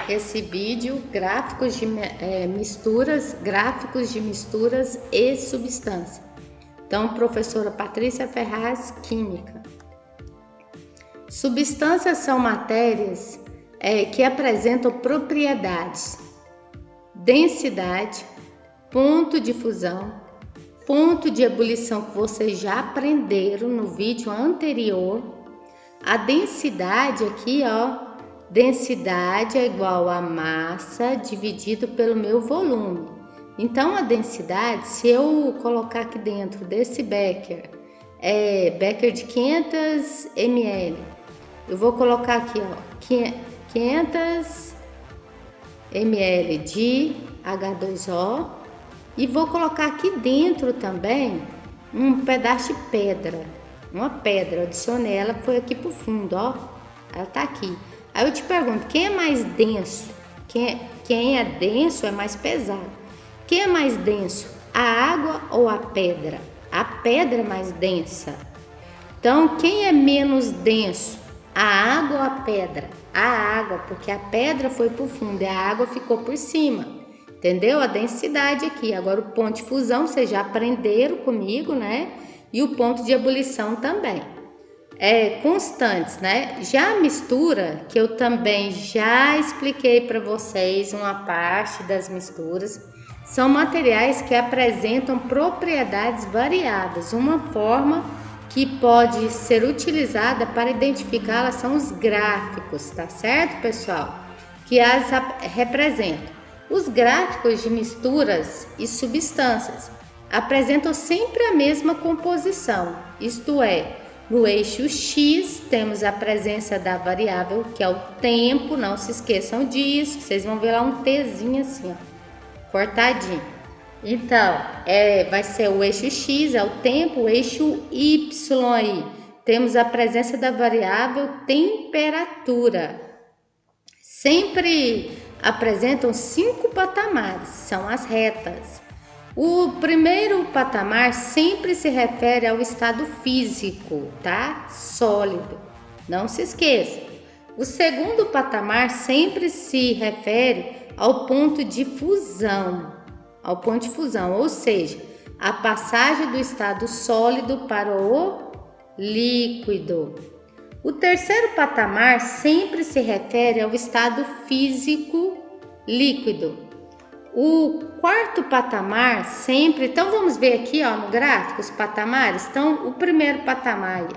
esse vídeo, gráficos de misturas e substância. Então, professora Patrícia Ferraz, Química. Substâncias são matérias que apresentam propriedades, densidade, ponto de fusão, ponto de ebulição que vocês já aprenderam no vídeo anterior. A densidade aqui, densidade é igual a massa dividido pelo meu volume. Então, a densidade, se eu colocar aqui dentro desse becker, becker de 500 ml, eu vou colocar aqui, 500 ml de H2O e vou colocar aqui dentro também um pedaço de pedra, uma pedra. Eu adicionei ela, foi aqui pro fundo, ela tá aqui. Aí eu te pergunto, quem é mais denso? Quem é denso é mais pesado. Quem é mais denso, a água ou a pedra? A pedra é mais densa. Então, quem é menos denso, a água ou a pedra? A água, porque a pedra foi pro fundo e a água ficou por cima. Entendeu? A densidade aqui. Agora, o ponto de fusão, vocês já aprenderam comigo, né? E o ponto de ebulição também. Constantes, né? Já a mistura, que eu também já expliquei para vocês uma parte das misturas, são materiais que apresentam propriedades variadas. Uma forma que pode ser utilizada para identificá-las são os gráficos, tá certo, pessoal? Que as representam. Os gráficos de misturas e substâncias apresentam sempre a mesma composição, isto é, no eixo X temos a presença da variável, que é o tempo, não se esqueçam disso, vocês vão ver lá um Tzinho assim, cortadinho. Então, vai ser o eixo X, é o tempo, o eixo Y aí, temos a presença da variável temperatura. Sempre apresentam 5 patamares, são as retas. O primeiro patamar sempre se refere ao estado físico, tá? Sólido, não se esqueça. O segundo patamar sempre se refere ao ponto de fusão, ou seja, a passagem do estado sólido para o líquido. O terceiro patamar sempre se refere ao estado físico líquido. O quarto patamar sempre, então vamos ver aqui no gráfico os patamares. Então, o primeiro patamar,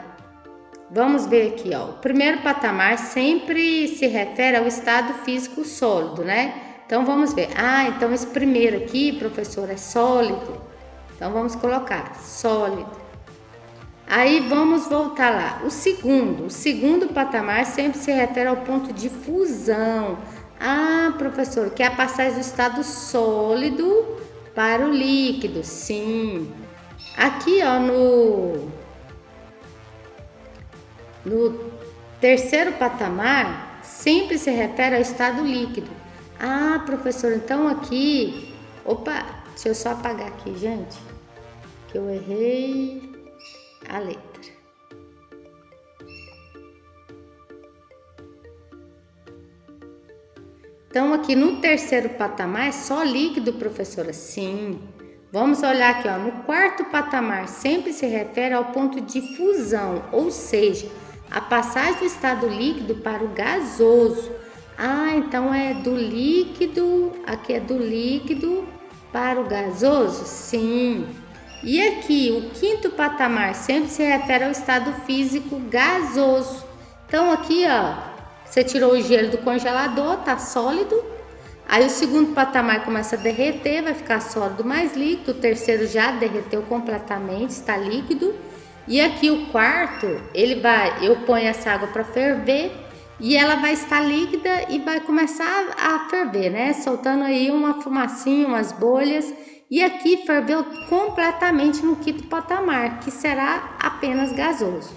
vamos ver aqui, o primeiro patamar sempre se refere ao estado físico sólido, né? Então, vamos ver. Então esse primeiro aqui, professor, é sólido. Então, vamos colocar sólido. Aí, vamos voltar lá. O segundo patamar sempre se refere ao ponto de fusão. Professor, que é a passagem do estado sólido para o líquido. Sim. Aqui, no terceiro patamar, sempre se refere ao estado líquido. Professor, então aqui... Opa, deixa eu só apagar aqui, gente, que eu errei a letra. Então, aqui no terceiro patamar é só líquido, professora? Sim. Vamos olhar aqui, no quarto patamar sempre se refere ao ponto de fusão, ou seja, a passagem do estado líquido para o gasoso. Então é do líquido, aqui é do líquido para o gasoso? Sim. E aqui, o quinto patamar sempre se refere ao estado físico gasoso. Então, aqui, você tirou o gelo do congelador, tá sólido. Aí o segundo patamar começa a derreter, vai ficar sólido mais líquido. O terceiro já derreteu completamente, está líquido. E aqui o quarto, eu ponho essa água para ferver e ela vai estar líquida e vai começar a ferver, né? Soltando aí uma fumacinha, umas bolhas. E aqui ferveu completamente no quinto patamar, que será apenas gasoso.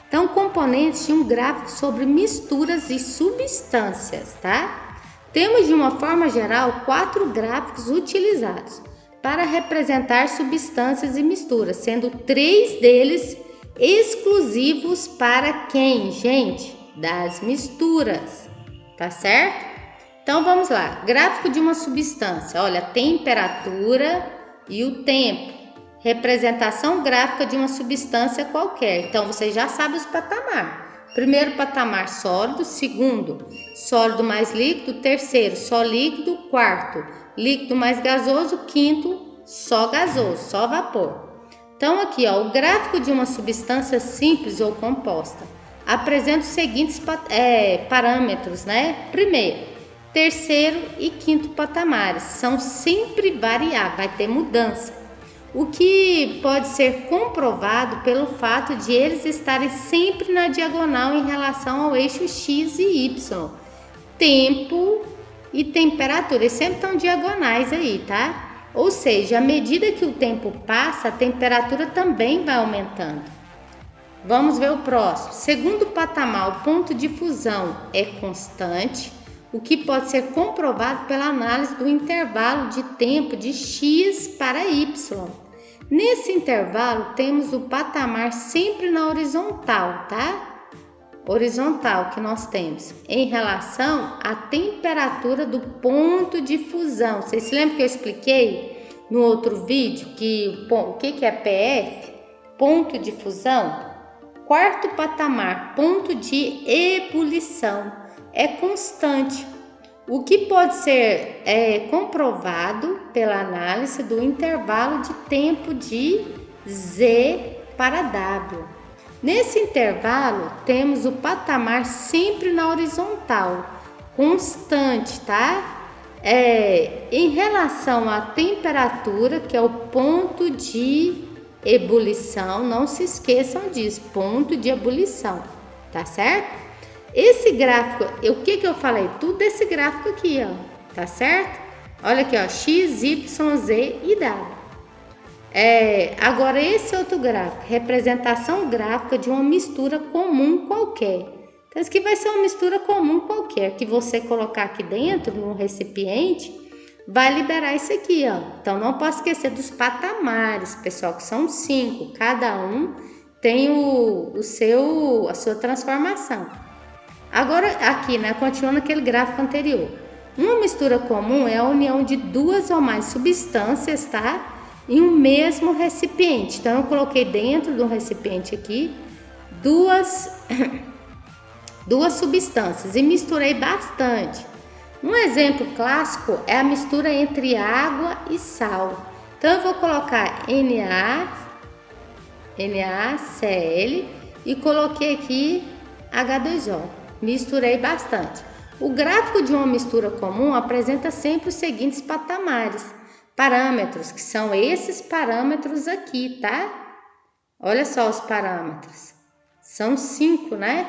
Então, componentes de um gráfico sobre misturas e substâncias, tá? Temos, de uma forma geral, 4 gráficos utilizados para representar substâncias e misturas, sendo 3 deles exclusivos para quem, gente? Das misturas, tá certo? Então vamos lá, gráfico de uma substância, olha, temperatura e o tempo, representação gráfica de uma substância qualquer. Então você já sabe os patamares. Primeiro patamar sólido, segundo sólido mais líquido, terceiro só líquido, quarto líquido mais gasoso, quinto só gasoso, só vapor. Então aqui, ó, o gráfico de uma substância simples ou composta apresenta os seguintes parâmetros, né? Primeiro, terceiro e quinto patamares são sempre variáveis, vai ter mudança. O que pode ser comprovado pelo fato de eles estarem sempre na diagonal em relação ao eixo X e Y. Tempo e temperatura, eles sempre estão diagonais aí, tá? Ou seja, à medida que o tempo passa, a temperatura também vai aumentando. Vamos ver o próximo. Segundo patamar, o ponto de fusão é constante, o que pode ser comprovado pela análise do intervalo de tempo de X para Y. Nesse intervalo, temos o patamar sempre na horizontal, tá? Horizontal que nós temos em relação à temperatura do ponto de fusão. Vocês se lembram que eu expliquei no outro vídeo o que é PF? Ponto de fusão. Quarto patamar, ponto de ebulição, é constante, o que pode ser comprovado pela análise do intervalo de tempo de Z para W. Nesse intervalo, temos o patamar sempre na horizontal, constante, tá? Em relação à temperatura, que é o ponto de ebulição, não se esqueçam disso, ponto de ebulição, tá certo? Esse gráfico, o que eu falei? Tudo esse gráfico aqui, ó, tá certo? Olha aqui, ó, X, Y, Z e W. Agora esse outro gráfico, representação gráfica de uma mistura comum qualquer. Então, isso aqui vai ser uma mistura comum qualquer, que você colocar aqui dentro, no recipiente, vai liberar isso aqui, ó. Então, não posso esquecer dos patamares, pessoal, que são 5. Cada um tem a sua transformação. Agora, aqui, né, continuando aquele gráfico anterior. Uma mistura comum é a união de duas ou mais substâncias, tá? Em um mesmo recipiente. Então, eu coloquei dentro do recipiente aqui duas substâncias e misturei bastante. Um exemplo clássico é a mistura entre água e sal. Então, eu vou colocar NaCl e coloquei aqui H2O. Misturei bastante. O gráfico de uma mistura comum apresenta sempre os seguintes parâmetros, que são esses parâmetros aqui, tá? Olha só os parâmetros. São 5, né?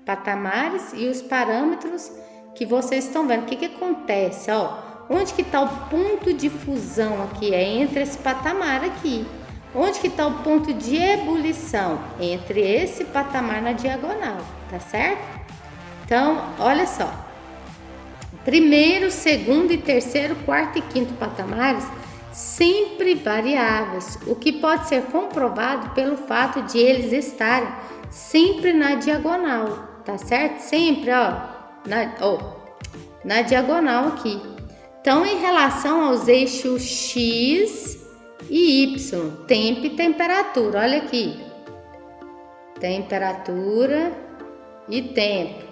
Patamares e os parâmetros que vocês estão vendo. O que acontece, ó? Onde que está o ponto de fusão aqui? É entre esse patamar aqui. Onde que está o ponto de ebulição? Entre esse patamar na diagonal, tá certo? Então, olha só. Primeiro, segundo e terceiro, quarto e quinto patamares sempre variáveis, o que pode ser comprovado pelo fato de eles estarem sempre na diagonal, tá certo? Sempre, ó, na diagonal aqui. Então, em relação aos eixos X e Y, tempo e temperatura, olha aqui. Temperatura e tempo.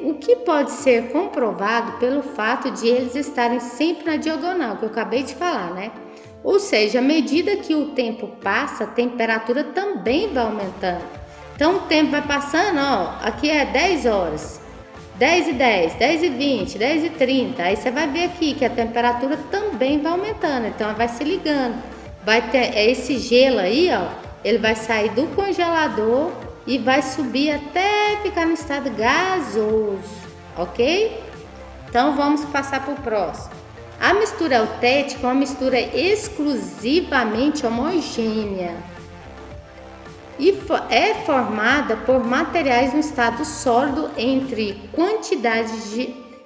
O que pode ser comprovado pelo fato de eles estarem sempre na diagonal, que eu acabei de falar, né? Ou seja, à medida que o tempo passa, a temperatura também vai aumentando. Então, o tempo vai passando, ó, aqui é 10 horas, 10h10, 10h20, 10h30. Aí você vai ver aqui que a temperatura também vai aumentando, então ela vai se ligando. Vai ter esse gelo aí, ó, ele vai sair do congelador e vai subir até ficar no estado gasoso, ok? Então, vamos passar para o próximo. A mistura eutética é uma mistura exclusivamente homogênea e é formada por materiais no estado sólido entre quantidades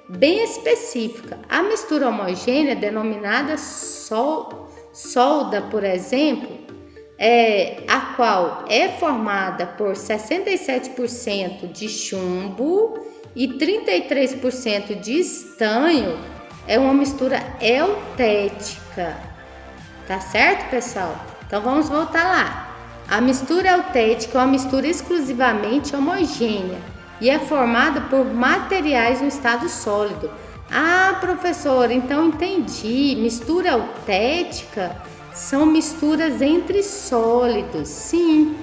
bem específica. A mistura homogênea, denominada solda, por exemplo, a qual é formada por 67% de chumbo e 33% de estanho é uma mistura eutética. Tá certo, pessoal? Então vamos voltar lá. A mistura eutética é uma mistura exclusivamente homogênea e é formada por materiais no estado sólido. Ah, professora, então entendi. Mistura eutética são misturas entre sólidos. Sim.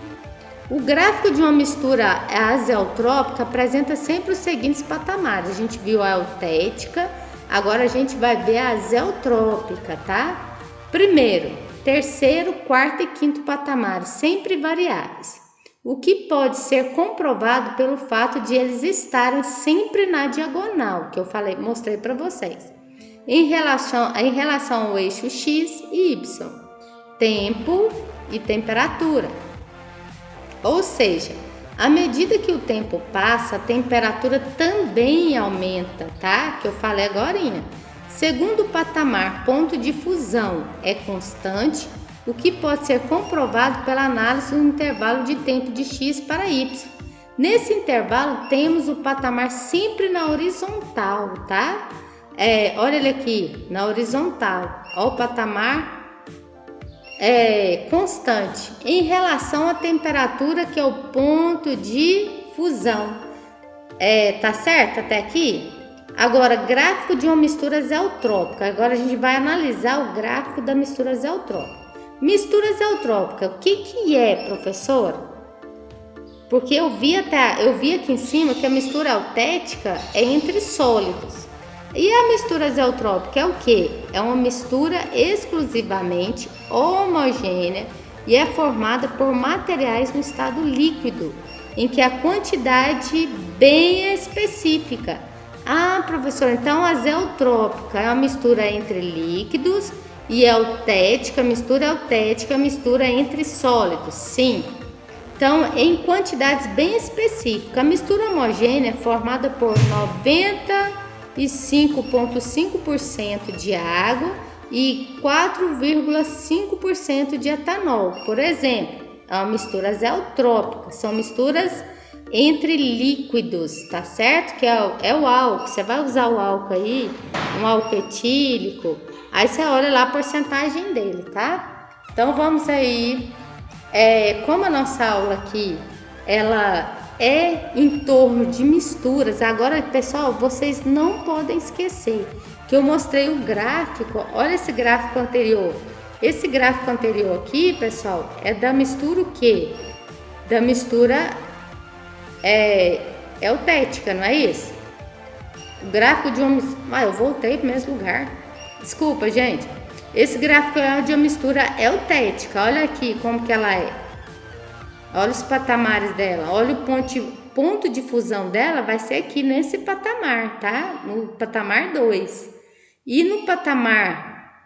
O gráfico de uma mistura azeotrópica apresenta sempre os seguintes patamares. A gente viu a eutética, agora a gente vai ver a azeotrópica, tá? Primeiro, terceiro, quarto e quinto patamares, sempre variáveis. O que pode ser comprovado pelo fato de eles estarem sempre na diagonal, que eu mostrei para vocês. Em relação ao eixo X e Y, tempo e temperatura. Ou seja, à medida que o tempo passa, a temperatura também aumenta, tá? Que eu falei agorinha. Segundo patamar, ponto de fusão é constante, o que pode ser comprovado pela análise do intervalo de tempo de X para Y. Nesse intervalo, temos o patamar sempre na horizontal, tá? Olha ele aqui, na horizontal. Olha o patamar constante em relação à temperatura, que é o ponto de fusão. Tá certo até aqui? Agora, gráfico de uma mistura azeotrópica. Agora a gente vai analisar o gráfico da mistura azeotrópica. Mistura azeotrópica, o que é, professor? Porque eu vi aqui em cima que a mistura eutética é entre sólidos. E a mistura azeotrópica é o que? É uma mistura exclusivamente homogênea e é formada por materiais no estado líquido, em que a quantidade bem específica. Ah, professor, então a azeotrópica é uma mistura entre líquidos e eutética, mistura entre sólidos, sim. Então, em quantidades bem específicas, a mistura homogênea é formada por 95,5% de água e 4,5% de etanol. Por exemplo, é uma mistura azeotrópica, são misturas entre líquidos, tá certo? Que é o álcool. Você vai usar o álcool aí, um álcool etílico, aí você olha lá a porcentagem dele, tá? Então vamos aí, como a nossa aula aqui, ela é em torno de misturas. Agora, pessoal, vocês não podem esquecer que eu mostrei o gráfico. Olha esse gráfico anterior. Esse gráfico anterior aqui, pessoal, é da mistura o quê? Da mistura eutética, não é isso? O gráfico de uma... eu voltei para o mesmo lugar. Desculpa, gente. Esse gráfico é de uma mistura eutética. Olha aqui como que ela é. Olha os patamares dela. Olha o ponto de fusão dela, vai ser aqui nesse patamar, tá? No patamar 2. E no patamar,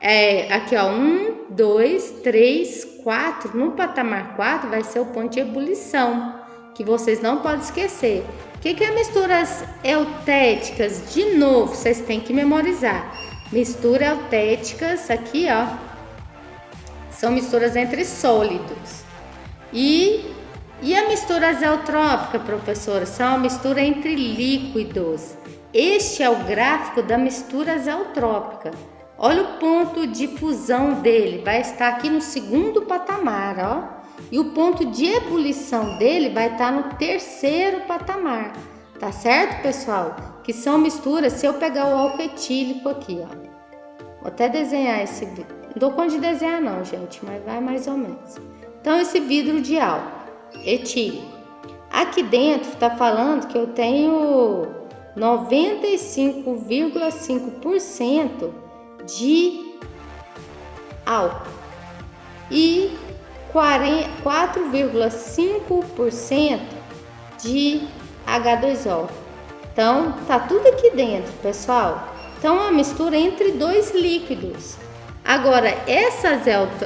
aqui ó, 1, 2, 3, 4. No patamar 4 vai ser o ponto de ebulição, que vocês não podem esquecer. O que é misturas eutéticas? De novo, vocês têm que memorizar. Misturas eutéticas, aqui ó, são misturas entre sólidos. E a mistura azeotrópica, professora, são uma mistura entre líquidos. Este é o gráfico da mistura azeotrópica. Olha o ponto de fusão dele, vai estar aqui no segundo patamar, ó. E o ponto de ebulição dele vai estar no terceiro patamar. Tá certo, pessoal? Que são misturas, se eu pegar o álcool etílico aqui, ó. Vou até desenhar esse vidro. Não dou conta de desenhar não, gente, mas vai mais ou menos. Então, esse vidro de álcool etílico. Aqui dentro tá falando que eu tenho 95,5% de álcool e 4,5% de H2O. Então, tá tudo aqui dentro, pessoal. Então, é uma mistura entre dois líquidos. Agora,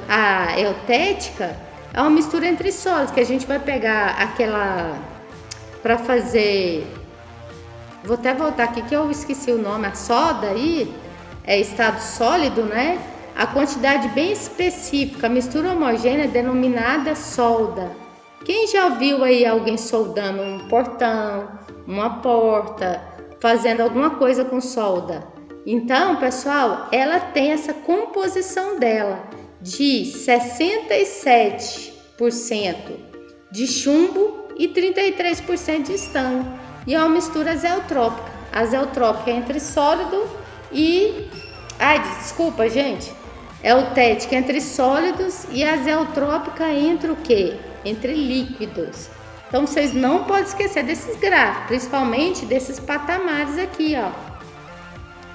a eutética é uma mistura entre sólidos, que a gente vai pegar aquela para fazer. Vou até voltar aqui que eu esqueci o nome. A soda aí é estado sólido, né? A quantidade bem específica, a mistura homogênea é denominada solda. Quem já viu aí alguém soldando um portão, uma porta, fazendo alguma coisa com solda. Então, pessoal, ela tem essa composição dela de 67% de chumbo e 33% de estanho. E é uma mistura azeotrópica. Azeotrópica é entre sólido e... desculpa, gente. Eutética entre sólidos e azeotrópica entre o quê? Entre líquidos. Então, vocês não podem esquecer desses gráficos, principalmente desses patamares aqui, ó.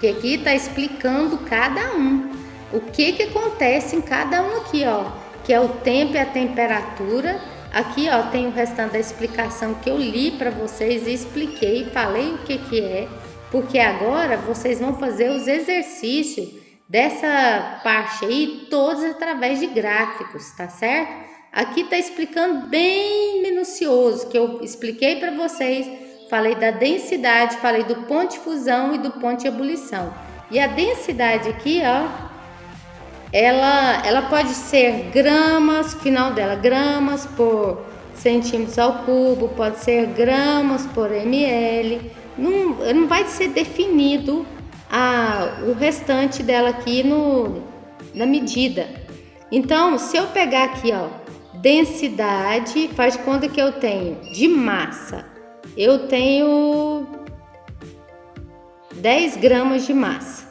Que aqui está explicando cada um. O que acontece em cada um aqui, ó. Que é o tempo e a temperatura. Aqui, ó, tem o restante da explicação que eu li para vocês e expliquei, falei o que é. Porque agora vocês vão fazer os exercícios dessa parte aí, todos através de gráficos, tá certo? Aqui tá explicando bem minucioso, que eu expliquei para vocês, falei da densidade, falei do ponto de fusão e do ponto de ebulição. E a densidade aqui, ó, ela pode ser gramas, final dela, gramas por centímetros ao cubo, pode ser gramas por ml, não vai ser definido o restante dela aqui na medida. Então, se eu pegar aqui, ó, densidade, faz de conta que eu tenho de massa, eu tenho 10 gramas de massa.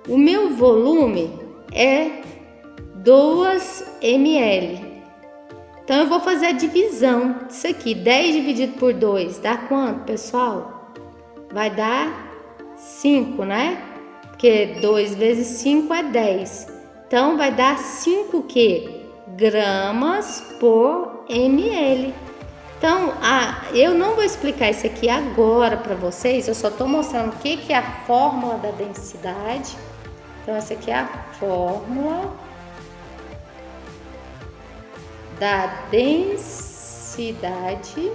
O meu volume é 2 ml. Então, eu vou fazer a divisão disso aqui. 10 dividido por 2 dá quanto, pessoal? Vai dar 5, né? Porque 2 vezes 5 é 10. Então, vai dar 5 quê? Gramas por ml. Então, eu não vou explicar isso aqui agora para vocês. Eu só estou mostrando o que é a fórmula da densidade. Então, essa aqui é a fórmula da densidade.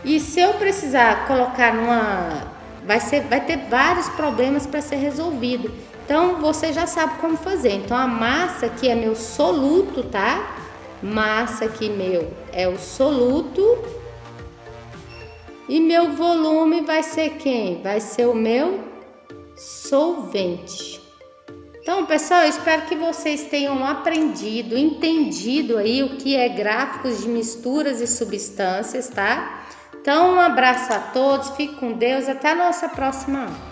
E se eu precisar colocar vai ter vários problemas para ser resolvido. Então, você já sabe como fazer. Então, a massa aqui é meu soluto, tá? Massa aqui meu é o soluto. E meu volume vai ser quem? Vai ser o meu solvente. Então, pessoal, eu espero que vocês tenham aprendido, entendido aí o que é gráficos de misturas e substâncias, tá? Então, um abraço a todos, fique com Deus, até a nossa próxima aula.